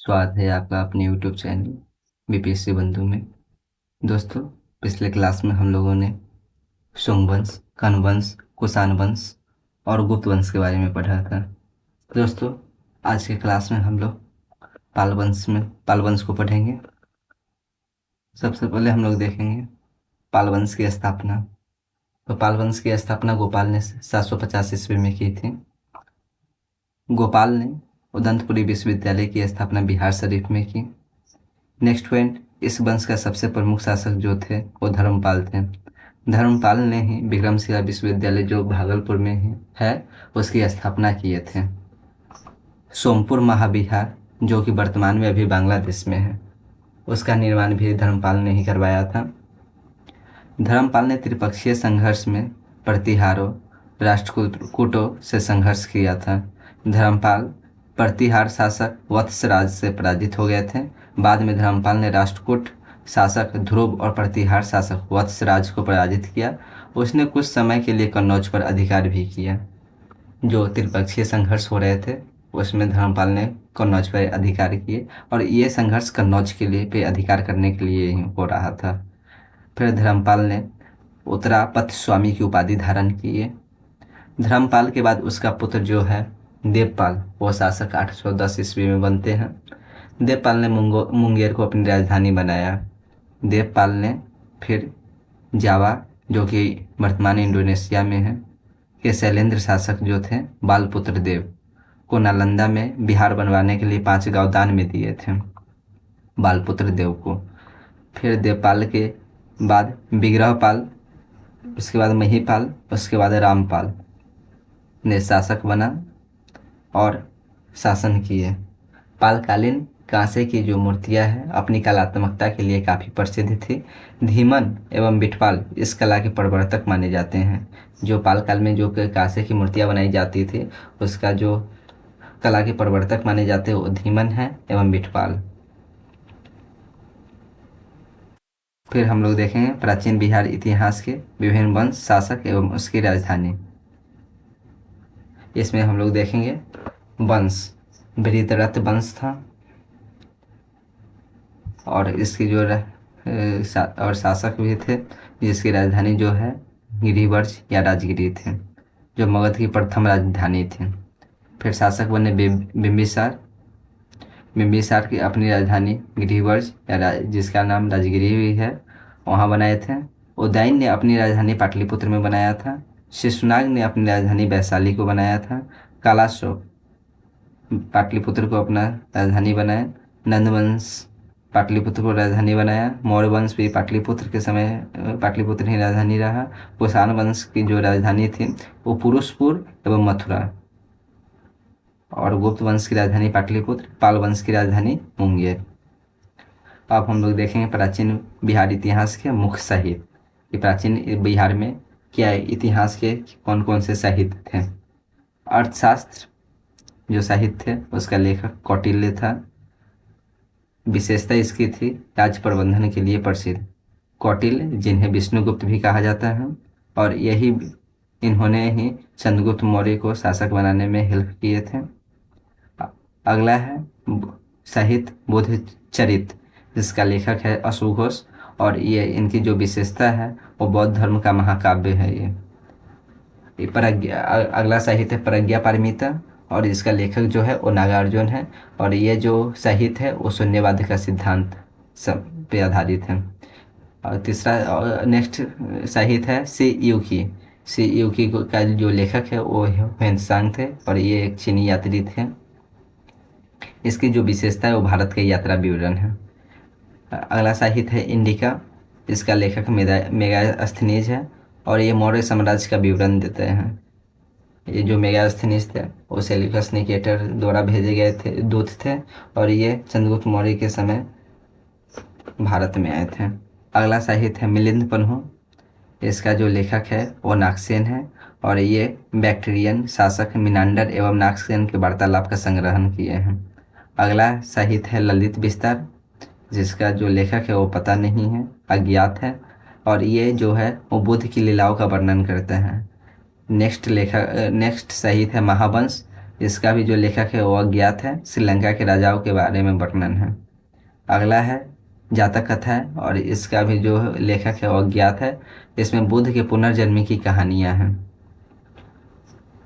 स्वागत है आपका अपने YouTube चैनल बीपीएससी बंधु में। दोस्तों, पिछले क्लास में हम लोगों ने सोमवंश, कनवंश, कुषाण वंश और गुप्त वंश के बारे में पढ़ा था। दोस्तों, आज के क्लास में हम लोग पाल वंश को पढ़ेंगे। सबसे पहले हम लोग देखेंगे पाल वंश की स्थापना। तो पाल वंश की स्थापना गोपाल ने 750 ईस्वी में की थी। गोपाल ने उदंतपुरी विश्वविद्यालय की स्थापना बिहार शरीफ में की। नेक्स्ट पॉइंट, इस वंश का सबसे प्रमुख शासक जो थे वो धर्मपाल थे। धर्मपाल ने ही विक्रमशिला विश्वविद्यालय जो भागलपुर में है उसकी स्थापना किए थे। सोमपुर महाविहार जो कि वर्तमान में अभी बांग्लादेश में है, उसका निर्माण भी धर्मपाल ने ही करवाया था। धर्मपाल ने त्रिपक्षीय संघर्ष में प्रतिहारों, राष्ट्रकूटों से संघर्ष किया था। धर्मपाल प्रतिहार शासक वत्सराज से पराजित हो गए थे। बाद में धर्मपाल ने राष्ट्रकूट शासक ध्रुव और प्रतिहार शासक वत्सराज को पराजित किया। उसने कुछ समय के लिए कन्नौज पर अधिकार भी किया। जो त्रिपक्षीय संघर्ष हो रहे थे उसमें धर्मपाल ने कन्नौज पर अधिकार किए और ये संघर्ष कन्नौज के लिए पे अधिकार करने के लिए ही हो रहा था। फिर धर्मपाल ने उत्तरापथ स्वामी की उपाधि धारण की है। धर्मपाल के बाद उसका पुत्र जो है देवपाल, वो शासक 810 ईस्वी में बनते हैं। देवपाल ने मुंगेर को अपनी राजधानी बनाया। देवपाल ने फिर जावा, जो कि वर्तमान इंडोनेशिया में है, के शैलेंद्र शासक जो थे बालपुत्र देव को नालंदा में बिहार बनवाने के लिए 5 गांव दान में दिए थे बालपुत्र देव को। फिर देवपाल के बाद विग्रहपाल, उसके बाद महीपाल, उसके बाद रामपाल ने शासक बना और शासन किए। पालकालीन कांसे की जो मूर्तियां हैं अपनी कलात्मकता के लिए काफ़ी प्रसिद्ध थी। धीमन एवं बिटपाल इस कला के प्रवर्तक माने जाते हैं। जो पाल काल में जो कांसे की मूर्तियां बनाई जाती थी उसका जो कला के प्रवर्तक माने जाते हैं वो धीमन है एवं बिटपाल। फिर हम लोग देखेंगे प्राचीन बिहार इतिहास के विभिन्न वंश, शासक एवं उसकी राजधानी। इसमें हम लोग देखेंगे वंश, वृत्ररथ वंश था और इसकी जो और शासक भी थे जिसकी राजधानी जो है गिरिवर्ज या राजगिरी थे, जो मगध की प्रथम राजधानी थी। फिर शासक बने बिंबिसार। बिंबिसार की अपनी राजधानी गिरिवर्ज जिसका नाम राजगिरी भी है, वहाँ बनाए थे। उदयन ने अपनी राजधानी पाटलिपुत्र में बनाया था। शिशुनाग ने अपनी राजधानी वैशाली को बनाया था। कालाशोक पाटलिपुत्र को अपना राजधानी बनाया। नंदवंश पाटलिपुत्र को राजधानी बनाया। मौर्य वंश भी पाटलिपुत्र के समय पाटलिपुत्र ही राजधानी रहा। कुषाण वंश की जो राजधानी थी वो पुरुषपुर एवं मथुरा। और गुप्त वंश की राजधानी पाटलिपुत्र, पाल वंश की राजधानी मुंगेर। अब हम लोग देखेंगे प्राचीन बिहार इतिहास के मुख्य साहित्य कि प्राचीन बिहार में क्या इतिहास के कौन कौन से साहित्य थे। अर्थशास्त्र जो साहित्य थे उसका लेखक कौटिल्य था। विशेषता इसकी थी राज्य प्रबंधन के लिए प्रसिद्ध। कौटिल्य, जिन्हें विष्णुगुप्त भी कहा जाता है, और इन्होंने ही चंद्रगुप्त मौर्य को शासक बनाने में हेल्प किए थे। अगला है साहित्य बुद्ध चरित्र, जिसका लेखक है अशोघोष, और ये इनकी जो विशेषता है वो बौद्ध धर्म का महाकाव्य है। ये अगला साहित्य है प्रज्ञा पारमिता, और इसका लेखक जो है वो नागार्जुन है, और ये जो साहित्य है वो शून्यवाद का सिद्धांत सब पे आधारित है। और तीसरा नेक्स्ट साहित्य है सी युकी का जो लेखक है वो ह्वेनसांग थे, और ये एक चीनी यात्री थे। इसकी जो विशेषता है वो भारत के यात्रा विवरण है। अगला साहित्य है इंडिका, इसका लेखक मेगास्थनीज है, और ये मौर्य साम्राज्य का विवरण देते हैं। ये जो मेगास्थनीज थे वो सेल्यूकस निकेटर द्वारा भेजे गए थे दूत थे, और ये चंद्रगुप्त मौर्य के समय भारत में आए थे। अगला साहित्य है मिलिंद पन्हु, इसका जो लेखक है वो नागसेन है, और ये बैक्ट्रियन शासक मिनांडर एवं नागसेन के वार्तालाप का संग्रहण किए हैं। अगला साहित्य है ललित विस्तार, जिसका जो लेखक है वो पता नहीं है, अज्ञात है, और ये जो है वो बुद्ध की लीलाओं का वर्णन करते हैं। नेक्स्ट साहित्य है महावंश, इसका भी जो लेखक है वो अज्ञात है। श्रीलंका के राजाओं के बारे में वर्णन है। अगला है जातक कथा है, और इसका भी जो लेखक है वो अज्ञात है। इसमें बुद्ध के पुनर्जन्म की कहानियां हैं।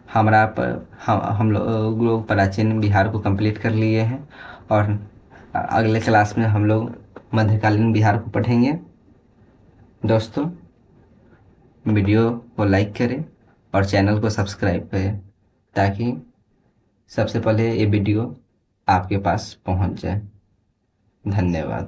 हम लोग प्राचीन बिहार को कंप्लीट कर लिए हैं, और अगले क्लास में हम लोग मध्यकालीन बिहार को पढ़ेंगे। दोस्तों, वीडियो को लाइक करें और चैनल को सब्सक्राइब करें, ताकि सबसे पहले ये वीडियो आपके पास पहुंच जाए। धन्यवाद।